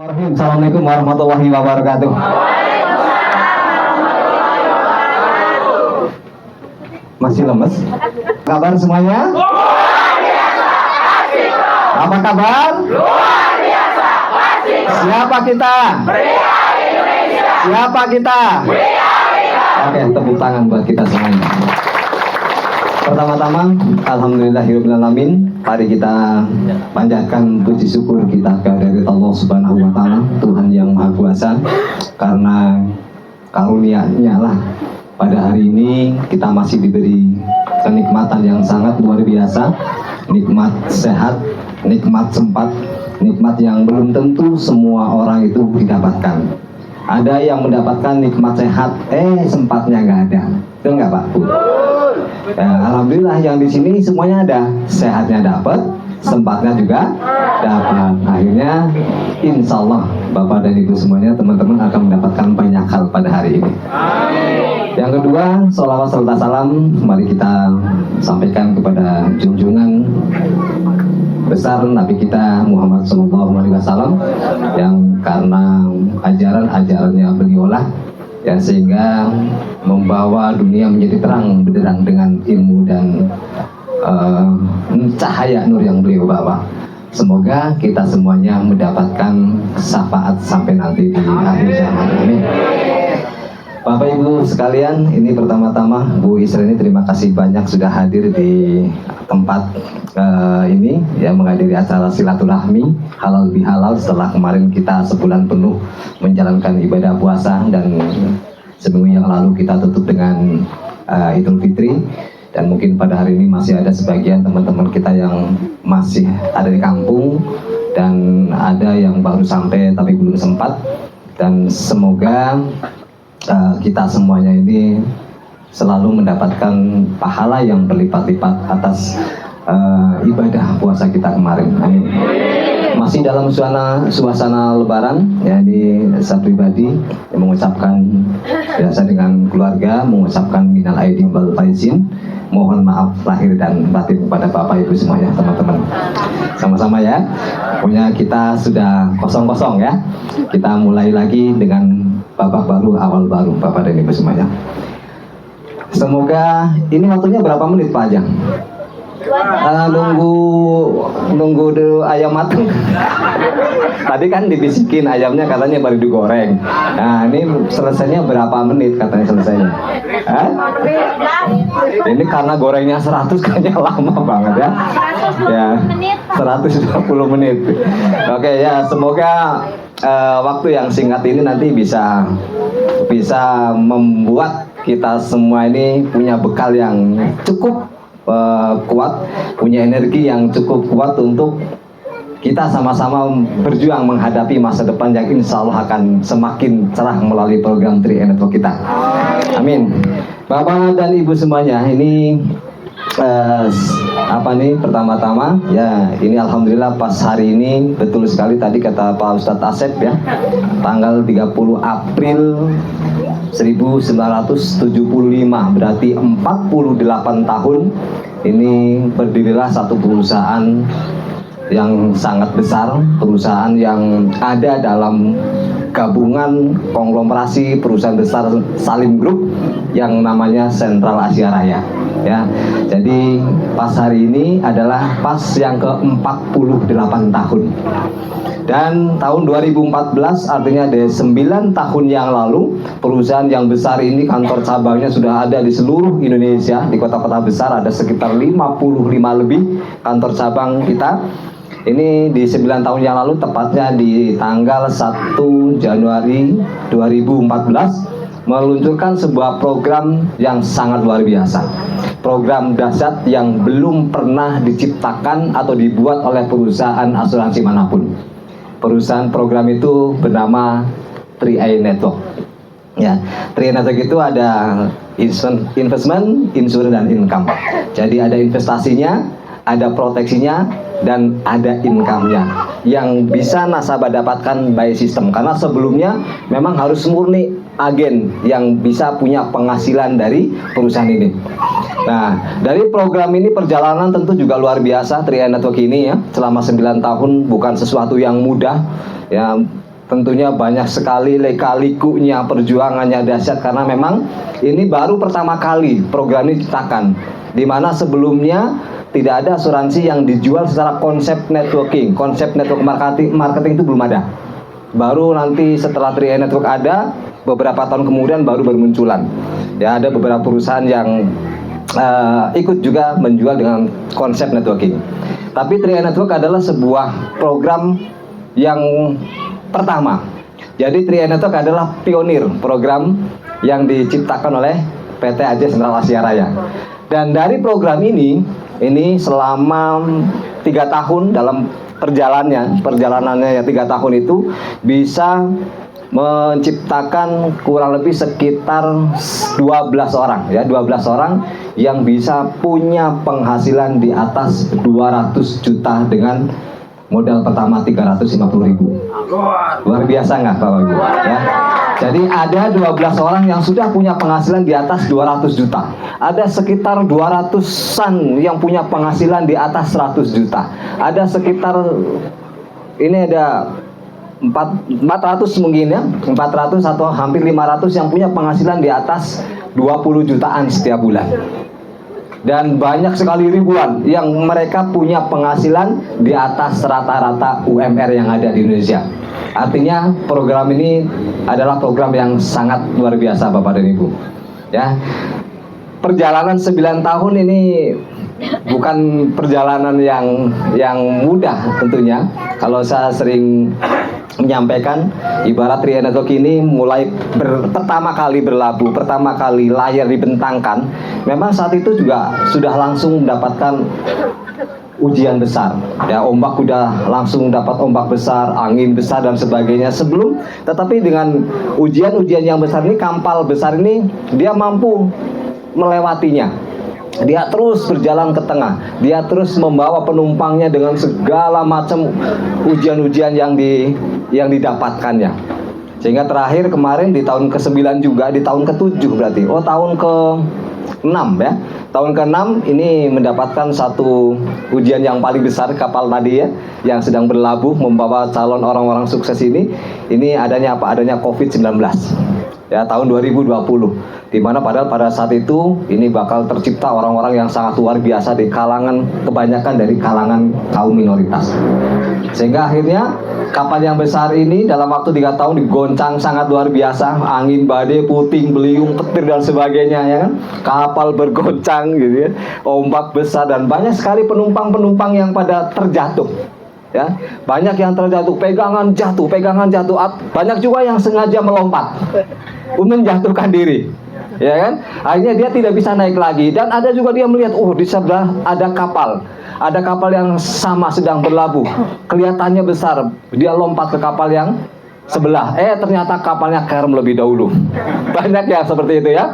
Assalamualaikum warahmatullahi wabarakatuh. Masih lemes? Kabar semuanya? Luar biasa, asik. Apa kabar? Luar biasa, asik. Siapa kita? Pria Indonesia. Siapa kita? Pria Indonesia. Oke, tepuk tangan buat kita semuanya. Pertama-tama, alhamdulillahirobbilalamin. Mari kita panjatkan puji syukur kita kehadirat Allah Subhanahu wa taala, Tuhan yang Maha Kuasa, karena karunia-Nya lah pada hari ini kita masih diberi kenikmatan yang sangat luar biasa, nikmat sehat, nikmat sempat, nikmat yang belum tentu semua orang itu didapatkan. Ada yang mendapatkan nikmat sehat, sempatnya nggak ada, itu nggak Pak Bu? Ya, alhamdulillah yang di sini semuanya ada, sehatnya dapat, sempatnya juga dapat. Akhirnya, insya Allah Bapak dan Ibu semuanya, teman-teman akan mendapatkan banyak hal pada hari ini. Yang kedua, sholawat serta salam mari kita sampaikan kepada junjungan besar Nabi kita Muhammad SAW, yang karena ajaran-ajarannya beliaulah ya, sehingga membawa dunia menjadi terang benderang dengan ilmu dan cahaya nur yang beliau bawa. Semoga kita semuanya mendapatkan syafaat sampai nanti di akhir zaman. Amin. Bapak Ibu sekalian, ini pertama-tama Bu Isra ini terima kasih banyak sudah hadir di tempat ini ya, menghadiri acara silaturahmi halal bihalal setelah kemarin kita sebulan penuh menjalankan ibadah puasa dan seminggu yang lalu kita tutup dengan Idul Fitri, dan mungkin pada hari ini masih ada sebagian teman-teman kita yang masih ada di kampung dan ada yang baru sampai tapi belum sempat, dan semoga kita semuanya ini selalu mendapatkan pahala yang berlipat-lipat atas ibadah puasa kita kemarin. Amin. Masih dalam suasana lebaran ya, di saya pribadi yang mengucapkan biasa dengan keluarga, mengucapkan minal aidin wal faizin, mohon maaf lahir dan batin kepada Bapak Ibu semuanya, teman-teman. Sama-sama ya. Punya kita sudah kosong-kosong ya. Kita mulai lagi dengan babak baru, awal baru, Bapak dan Ibu semuanya. Semoga ini waktunya berapa menit Pak Ajang? Nunggu dulu ayam matang. Tadi kan dibisikin ayamnya katanya baru digoreng. Nah ini selesainya berapa menit katanya selesainya? Ini karena gorengnya 100 kayaknya lama banget ya. Ya 120 menit. Oke ya, semoga waktu yang singkat ini nanti bisa membuat kita semua ini punya bekal yang cukup kuat, punya energi yang cukup kuat untuk kita sama-sama berjuang menghadapi masa depan yang insya Allah akan semakin cerah melalui program 3 Network kita. Amin. Bapak dan Ibu semuanya, ini pertama-tama ya, ini alhamdulillah pas hari ini betul sekali tadi kata Pak Ustadz Asep ya, tanggal 30 April 1975, berarti 48 tahun ini berdirilah satu perusahaan yang sangat besar, perusahaan yang ada dalam gabungan konglomerasi perusahaan besar Salim Group yang namanya Sentral Asia Raya ya. Jadi pas hari ini adalah pas yang ke-48 tahun. Dan tahun 2014 artinya dari 9 tahun yang lalu, perusahaan yang besar ini kantor cabangnya sudah ada di seluruh Indonesia. Di kota-kota besar ada sekitar 55 lebih kantor cabang kita. Ini di 9 tahun yang lalu, tepatnya di tanggal 1 Januari 2014, meluncurkan sebuah program yang sangat luar biasa. Program dahsyat yang belum pernah diciptakan atau dibuat oleh perusahaan asuransi manapun. Perusahaan program itu bernama 3i Network. Ya, 3i Network itu ada investment, insurance, dan income. Jadi ada investasinya, ada proteksinya, dan ada income-nya yang bisa nasabah dapatkan by system. Karena sebelumnya memang harus murni agen yang bisa punya penghasilan dari perusahaan ini. Nah, dari program ini perjalanan tentu juga luar biasa 3i Network ini ya. Selama 9 tahun bukan sesuatu yang mudah ya. tentunya banyak sekali lika-likunya, perjuangannya dahsyat karena memang ini baru pertama kali program ini diciptakan, di mana sebelumnya tidak ada asuransi yang dijual secara konsep networking, konsep network marketing itu belum ada. Baru nanti setelah 3i Network ada, beberapa tahun kemudian baru bermunculan. Ya, ada beberapa perusahaan yang ikut juga menjual dengan konsep networking. Tapi 3i Network adalah sebuah program yang pertama. Jadi 3i Network adalah pionir program yang diciptakan oleh PT AJ Sentral Asia Raya. Dan dari program ini selama 3 tahun dalam perjalanannya 3 tahun itu bisa menciptakan kurang lebih sekitar 12 orang ya, 12 orang yang bisa punya penghasilan di atas 200 juta dengan modal pertama 350.000. Luar biasa nggak Bapak Ibu? Ya. Jadi ada 12 orang yang sudah punya penghasilan di atas 200 juta. Ada sekitar 200-an yang punya penghasilan di atas 100 juta. Ada sekitar ini ada 400 mungkin ya, 400 atau hampir 500 yang punya penghasilan di atas 20 jutaan setiap bulan. Dan banyak sekali ribuan yang mereka punya penghasilan di atas rata-rata UMR yang ada di Indonesia. Artinya program ini adalah program yang sangat luar biasa Bapak dan Ibu. Ya. Perjalanan 9 tahun ini bukan perjalanan yang mudah tentunya. Kalau saya sering menyampaikan, ibarat 3i Network ini mulai pertama kali berlabuh, pertama kali layar dibentangkan, memang saat itu juga sudah langsung mendapatkan ujian besar. Ya, ombak udah langsung dapat ombak besar, angin besar dan sebagainya sebelum, tetapi dengan ujian-ujian yang besar ini, kapal besar ini dia mampu melewatinya. Dia terus berjalan ke tengah. Dia terus membawa penumpangnya dengan segala macam ujian-ujian yang didapatkannya. Sehingga terakhir kemarin di tahun ke-9 juga, di tahun ke-7 berarti. Oh, tahun ke-6 ya. Tahun ke-6 ini mendapatkan satu ujian yang paling besar, kapal tadi ya, yang sedang berlabuh membawa calon orang-orang sukses ini. Ini adanya apa? Adanya COVID-19. Ya, tahun 2020. Di mana padahal pada saat itu ini bakal tercipta orang-orang yang sangat luar biasa di kalangan, kebanyakan dari kalangan kaum minoritas. Sehingga akhirnya kapal yang besar ini dalam waktu 3 tahun digoncang sangat luar biasa, angin badai, puting beliung, petir dan sebagainya ya kan. Kapal bergoncang gitu ya, ombak besar dan banyak sekali penumpang-penumpang yang pada terjatuh. Ya, banyak yang terjatuh, pegangan jatuh, banyak juga yang sengaja melompat menjatuhkan diri. Ya kan? Akhirnya dia tidak bisa naik lagi. Dan ada juga dia melihat, di sebelah ada kapal yang sama sedang berlabuh, kelihatannya besar. Dia lompat ke kapal yang sebelah, ternyata kapalnya kerem lebih dahulu. Banyak ya seperti itu ya.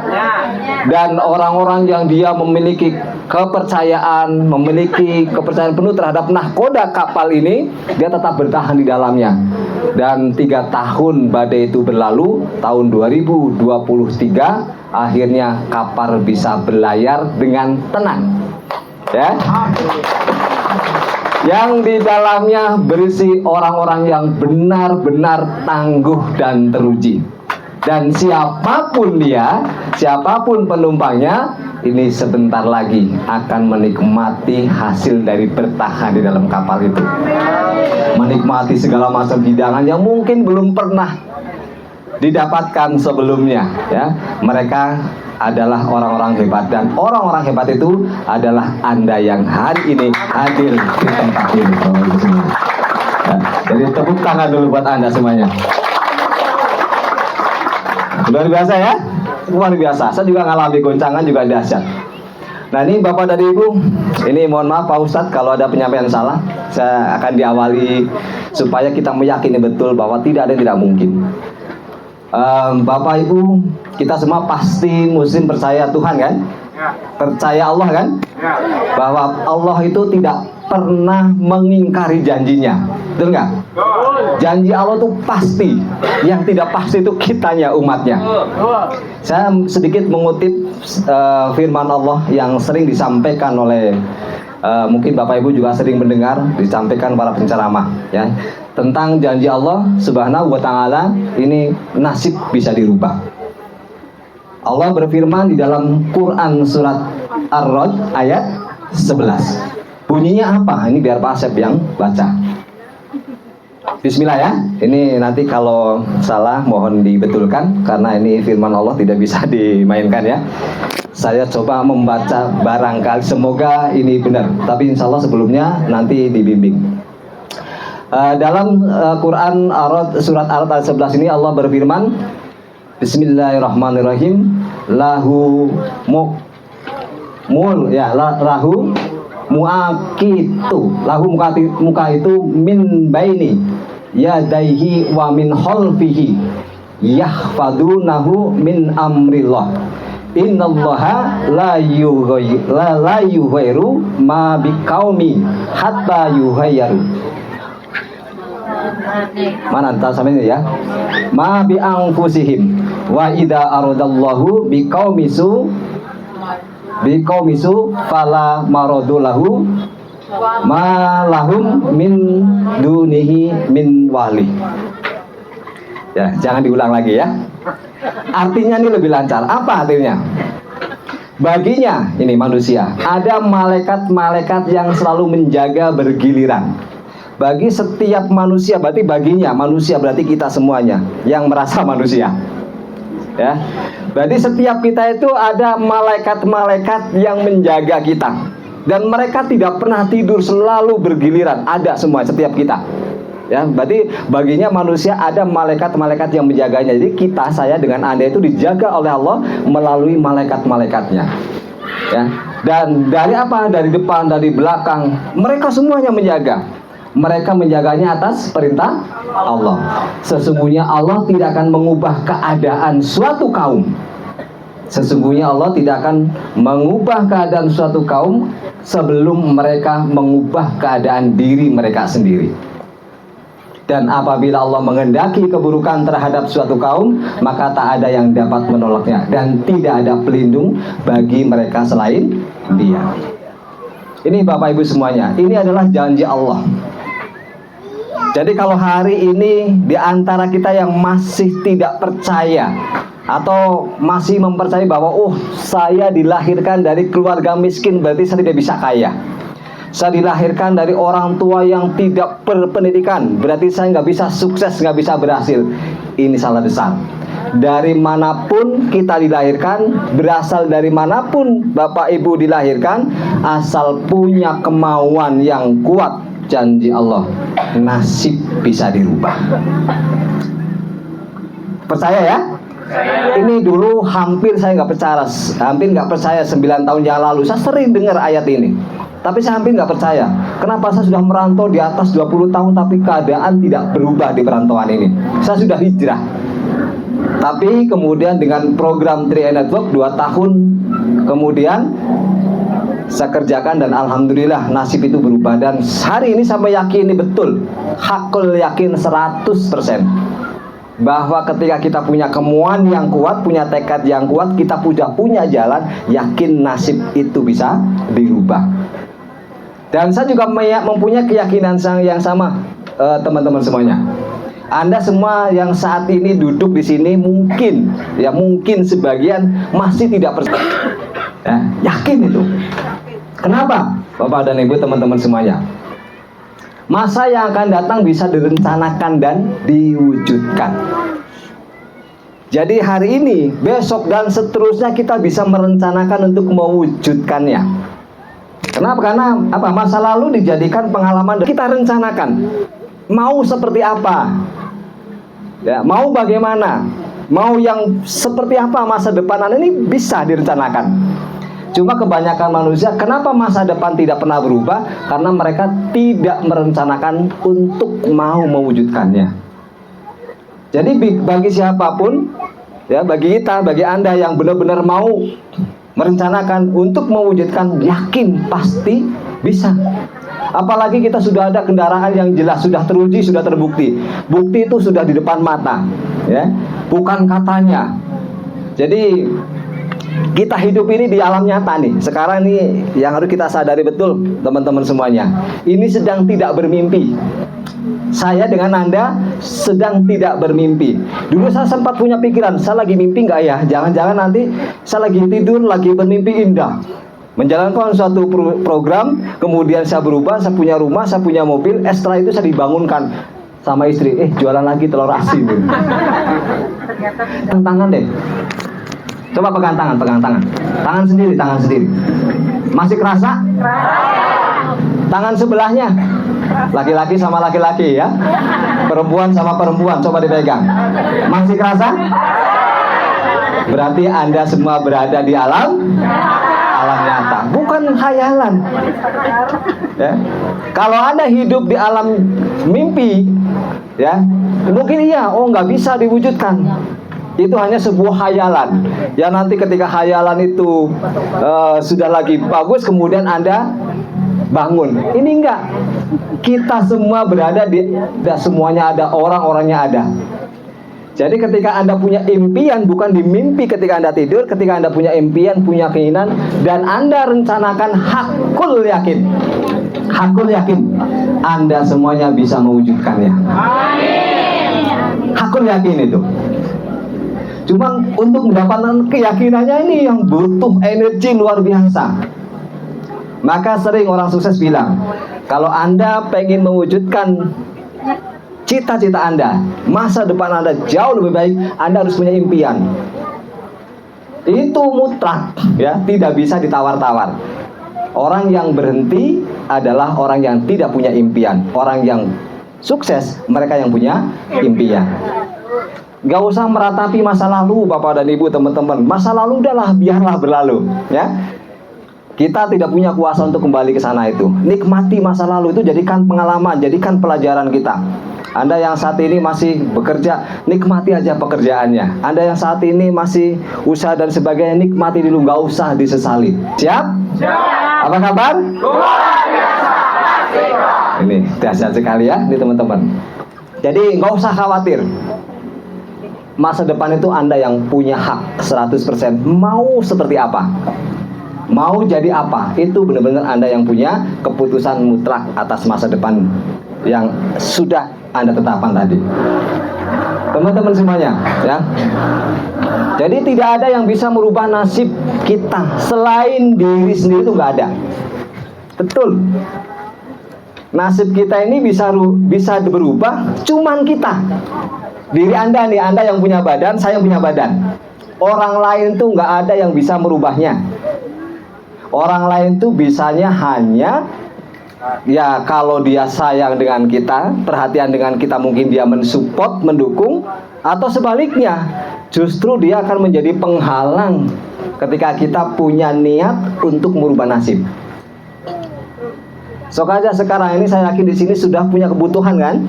Dan orang-orang yang dia memiliki kepercayaan penuh terhadap nahkoda kapal ini, dia tetap bertahan di dalamnya. Dan 3 tahun badai itu berlalu, tahun 2023 akhirnya kapal bisa berlayar dengan tenang. Ya. Yang di dalamnya berisi orang-orang yang benar-benar tangguh dan teruji. Dan siapapun penumpangnya, ini sebentar lagi akan menikmati hasil dari bertahan di dalam kapal itu. Menikmati segala macam hidangan yang mungkin belum pernah didapatkan sebelumnya. Ya, mereka adalah orang-orang hebat, dan orang-orang hebat itu adalah Anda yang hari ini hadir di tempat ini. Ya, jadi tepuk tangan dulu buat Anda semuanya. Luar biasa ya, luar biasa. Saya juga ngalami goncangan juga dahsyat. Nah ini Bapak dan Ibu, ini mohon maaf Pak Ustadz kalau ada penyampaian salah. Saya akan diawali supaya kita meyakini betul bahwa tidak ada yang tidak mungkin. Bapak Ibu, kita semua pasti muslim percaya Tuhan kan? Percaya Allah kan? Bahwa Allah itu tidak pernah mengingkari janjinya. Betul nggak? Janji Allah itu pasti. Yang tidak pasti itu kitanya, umatnya. Saya sedikit mengutip firman Allah yang sering disampaikan oleh Mungkin Bapak Ibu juga sering mendengar disampaikan para penceramah ya tentang janji Allah Subhanahu wa taala, ini nasib bisa dirubah. Allah berfirman di dalam Quran surat Ar-Ra'd ayat 11. Bunyinya apa? Ini biar Pak Asep yang baca. Bismillah ya. Ini nanti kalau salah mohon dibetulkan karena ini firman Allah tidak bisa dimainkan ya. Saya coba membaca barangkali semoga ini benar. Tapi insya Allah sebelumnya nanti dibimbing. Dalam Quran surat Ar-Ra'd ayat 11 ini Allah berfirman, Bismillahirrahmanirrahim. Lahu muka itu min baini yadaihi wa min khalfihi yahfadunahu min amrillah. Innallaha la yughayyiru ma biqaumi hatta yughayyiru. Mana entah sama ini ya. Ma bi anfusihim wa idza aradallahu biqaumisu fala maradulahu ma lahum min dunihi min wali. Ya, jangan diulang lagi ya. Artinya ini lebih lancar. Apa artinya? Baginya ini manusia ada malaikat-malaikat yang selalu menjaga bergiliran. Bagi setiap manusia, berarti baginya manusia, berarti kita semuanya yang merasa manusia. Ya. Berarti setiap kita itu ada malaikat-malaikat yang menjaga kita. Dan mereka tidak pernah tidur, selalu bergiliran. Ada semua setiap kita. Ya, berarti baginya manusia ada malaikat-malaikat yang menjaganya. Jadi kita, saya dengan Anda itu dijaga oleh Allah melalui malaikat-malaikatnya. Ya. Dan dari apa? Dari depan, dari belakang, mereka semuanya menjaga. Mereka menjaganya atas perintah Allah. Sesungguhnya Allah tidak akan mengubah keadaan suatu kaum. Sesungguhnya Allah tidak akan mengubah keadaan suatu kaum sebelum mereka mengubah keadaan diri mereka sendiri. Dan apabila Allah menghendaki keburukan terhadap suatu kaum, maka tak ada yang dapat menolaknya. Dan tidak ada pelindung bagi mereka selain Dia. Ini Bapak Ibu semuanya, ini adalah janji Allah. Jadi kalau hari ini di antara kita yang masih tidak percaya atau masih mempercayai bahwa saya dilahirkan dari keluarga miskin, berarti saya tidak bisa kaya. Saya dilahirkan dari orang tua yang tidak berpendidikan, berarti saya nggak bisa sukses, nggak bisa berhasil. Ini salah besar. Dari manapun kita dilahirkan, berasal dari manapun Bapak Ibu dilahirkan, asal punya kemauan yang kuat, janji Allah, nasib bisa dirubah. Percaya ya? Ini dulu hampir saya nggak percaya, 9 tahun yang lalu saya sering dengar ayat ini. Tapi saya hampir nggak percaya. Kenapa saya sudah merantau di atas 20 tahun tapi keadaan tidak berubah di perantauan ini? Saya sudah hijrah. Tapi kemudian dengan program 3 Network 2 tahun kemudian saya kerjakan dan alhamdulillah nasib itu berubah. Dan hari ini saya meyakini betul, hakul yakin 100%, bahwa ketika kita punya kemauan yang kuat, punya tekad yang kuat, kita sudah punya jalan, yakin nasib itu bisa dirubah. Dan saya juga mempunyai keyakinan yang sama, teman-teman semuanya. Anda semua yang saat ini duduk di sini mungkin sebagian masih tidak percaya. Ya, yakin itu. Kenapa? Bapak dan Ibu, teman-teman semuanya. Masa yang akan datang bisa direncanakan dan diwujudkan. Jadi hari ini, besok dan seterusnya kita bisa merencanakan untuk mewujudkannya. Kenapa? Karena apa? Masa lalu dijadikan pengalaman, kita rencanakan mau seperti apa, ya, mau bagaimana, mau yang seperti apa masa depan ini bisa direncanakan. Cuma kebanyakan manusia, kenapa masa depan tidak pernah berubah? Karena mereka tidak merencanakan untuk mau mewujudkannya. Jadi bagi siapapun, ya, bagi kita, bagi Anda yang benar-benar mau merencanakan untuk mewujudkan, yakin pasti bisa. Apalagi kita sudah ada kendaraan yang jelas, sudah teruji, sudah terbukti. Bukti itu sudah di depan mata, ya, bukan katanya. Jadi kita hidup ini di alam nyata nih. Sekarang nih yang harus kita sadari betul teman-teman semuanya. Ini sedang tidak bermimpi. Saya dengan Anda sedang tidak bermimpi. Dulu saya sempat punya pikiran, saya lagi mimpi nggak ya? Jangan-jangan nanti saya lagi tidur, lagi bermimpi indah, menjalankan suatu program, kemudian saya berubah, saya punya rumah, saya punya mobil, setelah itu saya dibangunkan sama istri, jualan lagi telur asin. Tangan deh. Coba pegang tangan. Tangan sendiri. Masih kerasa? Tangan sebelahnya. Laki-laki sama laki-laki ya. Perempuan sama perempuan, coba dipegang. Masih kerasa? Berarti Anda semua berada di alam nyata, bukan khayalan. Ya. Kalau Anda hidup di alam mimpi, ya, mungkin iya, nggak bisa diwujudkan. Itu hanya sebuah khayalan. Ya nanti ketika khayalan itu sudah lagi bagus, kemudian Anda bangun. Ini enggak. Kita semua berada tidak semuanya ada, orang-orangnya ada. Jadi ketika Anda punya impian, bukan di mimpi ketika Anda tidur, ketika Anda punya impian, punya keinginan, dan Anda rencanakan, hakul yakin, Anda semuanya bisa mewujudkannya. Hakul yakin itu. Cuma untuk mendapatkan keyakinannya ini yang butuh energi luar biasa. Maka sering orang sukses bilang, kalau Anda pengen mewujudkan cita-cita Anda, masa depan Anda jauh lebih baik, Anda harus punya impian. Itu mutlak, ya, tidak bisa ditawar-tawar. Orang yang berhenti adalah orang yang tidak punya impian. Orang yang sukses, mereka yang punya impian. Gak usah meratapi masa lalu, Bapak dan Ibu, teman-teman. Masa lalu udahlah, biarlah berlalu, ya. Kita tidak punya kuasa untuk kembali ke sana itu. Nikmati masa lalu itu, jadikan pengalaman, jadikan pelajaran kita. Anda yang saat ini masih bekerja, nikmati aja pekerjaannya. Anda yang saat ini masih usaha dan sebagainya, nikmati dulu, gak usah disesali. Siap? Siap. Apa kabar? Luar biasa. Ini dahsyat sekali ya, ini teman-teman. Jadi gak usah khawatir. Masa depan itu Anda yang punya hak 100%. Mau seperti apa, mau jadi apa, itu benar-benar Anda yang punya keputusan mutlak atas masa depan yang sudah Anda tetapkan tadi. Teman-teman semuanya, ya. Jadi tidak ada yang bisa merubah nasib kita selain diri sendiri, itu nggak ada. Betul. Nasib kita ini bisa berubah cuman kita. Diri Anda nih, Anda yang punya badan, saya yang punya badan. Orang lain tuh nggak ada yang bisa merubahnya. Orang lain tuh bisanya hanya, ya kalau dia sayang dengan kita, perhatian dengan kita, mungkin dia mensupport, mendukung, atau sebaliknya, justru dia akan menjadi penghalang ketika kita punya niat untuk merubah nasib. Sok aja sekarang ini saya yakin di sini sudah punya kebutuhan kan?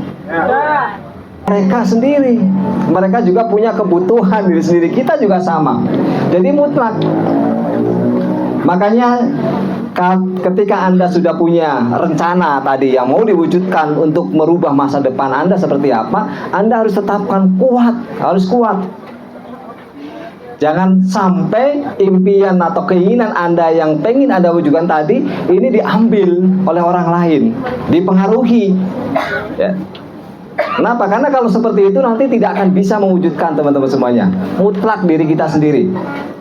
Mereka sendiri, mereka juga punya kebutuhan diri sendiri, kita juga sama. Jadi mutlak. Makanya ketika Anda sudah punya rencana tadi yang mau diwujudkan untuk merubah masa depan Anda seperti apa, Anda harus tetapkan kuat, harus kuat. Jangan sampai impian atau keinginan Anda yang pengen Anda wujudkan tadi ini diambil oleh orang lain, dipengaruhi, ya. Kenapa? Karena kalau seperti itu nanti tidak akan bisa mewujudkan, teman-teman semuanya. Mutlak diri kita sendiri,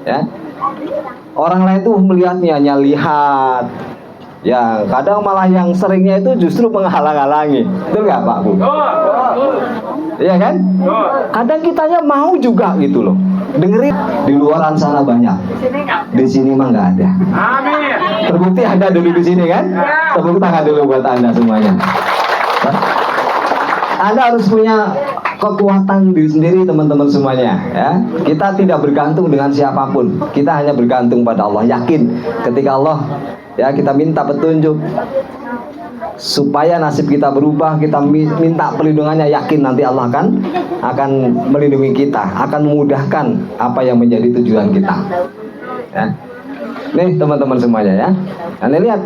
ya. Orang lain tuh melihatnya, hanya lihat. Ya, kadang malah yang seringnya itu justru menghalang-halangi. Betul nggak Pak Bu? Iya kan? Kadang kitanya mau juga gitu loh. Dengerin, di luaran sana banyak. Di sini mah nggak ada. Amin. Terbukti ada dulu di sini kan? Tepuk tangan dulu buat Anda semuanya. Anda harus punya kekuatan diri sendiri, teman-teman semuanya, ya. Kita tidak bergantung dengan siapapun. Kita hanya bergantung pada Allah. Yakin ketika Allah, ya, kita minta petunjuk supaya nasib kita berubah, kita minta perlindungannya, yakin nanti Allah akan melindungi kita, akan memudahkan apa yang menjadi tujuan kita, ya. Nih teman-teman semuanya, ya. Anda lihat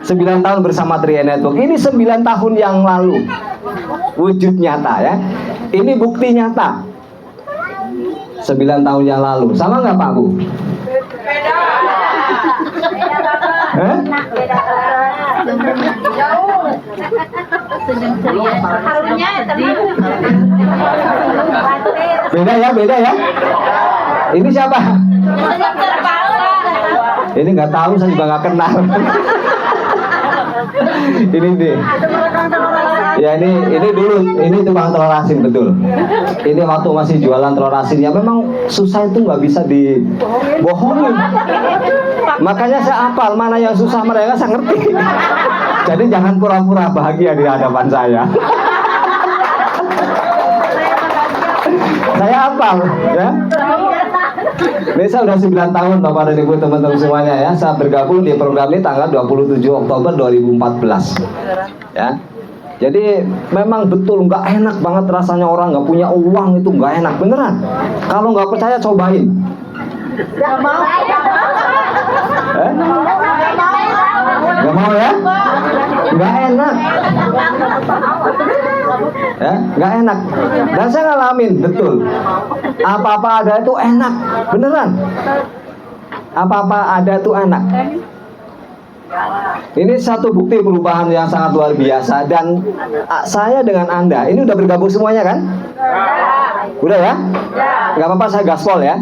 9 tahun bersama Tri Network. Ini 9 tahun yang lalu, wujud nyata, ya. Ini bukti nyata. 9 tahun yang lalu. Sama nggak Pak Bu? Beda. Eh? Jauh. Harunya Beda ya. Ini siapa? Ini nggak tahu, saya juga nggak kenal. Ini deh. Ya ini dulu, ini tukang telur asin betul. Ini waktu masih jualan telur asin ya memang susah itu nggak bisa dibohongin. Makanya saya hafal mana yang susah mereka saya ngerti. Jadi jangan pura-pura bahagia di hadapan saya. Saya hafal ya. Ini saya udah 9 tahun Bapak dan Ibu teman-teman semuanya ya. Saya bergabung di program ini tanggal 27 Oktober 2014 ya. Jadi memang betul nggak enak banget rasanya orang nggak punya uang itu nggak enak beneran. Kalau nggak percaya cobain. Nggak mau ya? Nggak enak. Ya, nggak enak. Dan saya ngalamin betul. Apa-apa ada itu enak, beneran. Apa-apa ada itu enak. Ini satu bukti perubahan yang sangat luar biasa. Dan saya dengan Anda, ini udah bergabung semuanya kan? Udah ya? Nggak apa-apa saya gaspol ya.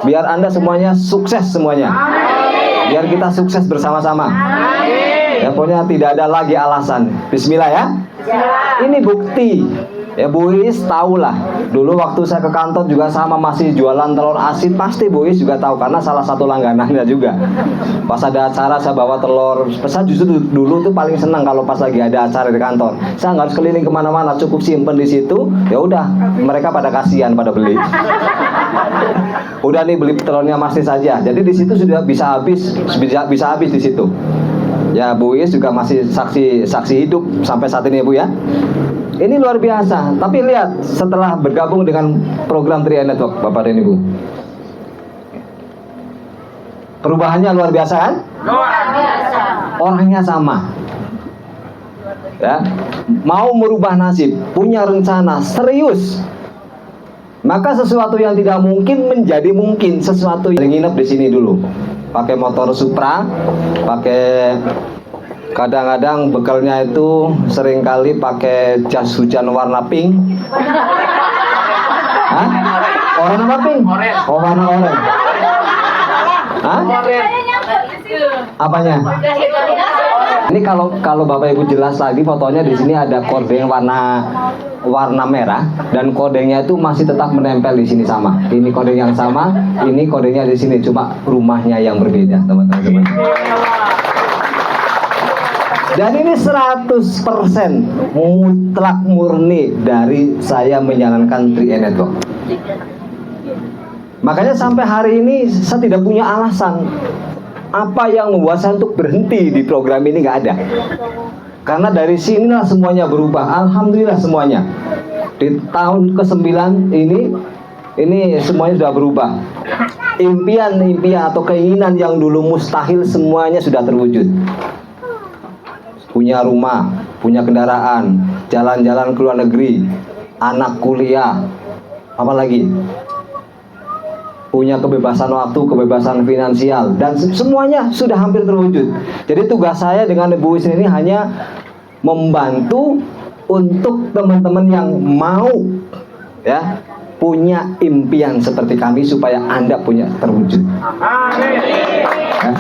Biar Anda semuanya sukses semuanya. Biar kita sukses bersama-sama. Ya pokoknya tidak ada lagi alasan. Bismillah ya. Ini bukti. Ya Bu Is tahulah. Dulu waktu saya ke kantor juga sama masih jualan telur asin, pasti Bu Is juga tahu karena salah satu langganannya juga. Pas ada acara saya bawa telur. Saya justru dulu tuh paling senang kalau pas lagi ada acara di kantor. Saya nggak harus keliling kemana-mana, cukup simpen di situ. Ya udah, mereka pada kasihan pada beli. Udah nih beli telurnya masih saja. Jadi di situ sudah bisa habis di situ. Ya Bu Is juga masih saksi hidup sampai saat ini Bu ya. Ini luar biasa. Tapi lihat setelah bergabung dengan program 3i Network Bapak dan Ibu, perubahannya luar biasa kan? Luar biasa. Orangnya sama. Ya, mau merubah nasib, punya rencana serius. Maka sesuatu yang tidak mungkin menjadi mungkin. Sesuatu yang nginep di sini dulu. Pakai motor Supra, pakai kadang-kadang bekalnya itu seringkali pakai jas hujan warna pink. Hah? Warna apa pink? Oh, warna oranye. Hah? Apanya? Ini kalau Bapak Ibu jelas lagi fotonya di sini ada kordeng warna merah dan kodenya itu masih tetap menempel di sini sama. Ini kodeng yang sama, ini kodenya di sini cuma rumahnya yang berbeda, teman-teman. Dan ini 100% mutlak murni dari saya menjalankan 3i Network. Makanya sampai hari ini saya tidak punya alasan apa yang membuat saya untuk berhenti di program ini, nggak ada. Karena dari sinilah semuanya berubah. Alhamdulillah semuanya. Di tahun ke-9 ini semuanya sudah berubah. Impian-impian atau keinginan yang dulu mustahil semuanya sudah terwujud. Punya rumah, punya kendaraan, jalan-jalan ke luar negeri, anak kuliah, apalagi punya kebebasan waktu, kebebasan finansial, dan semuanya sudah hampir terwujud. Jadi tugas saya dengan Ibu Is ini hanya membantu untuk teman-teman yang mau ya punya impian seperti kami supaya Anda punya terwujud. Amin. Ya.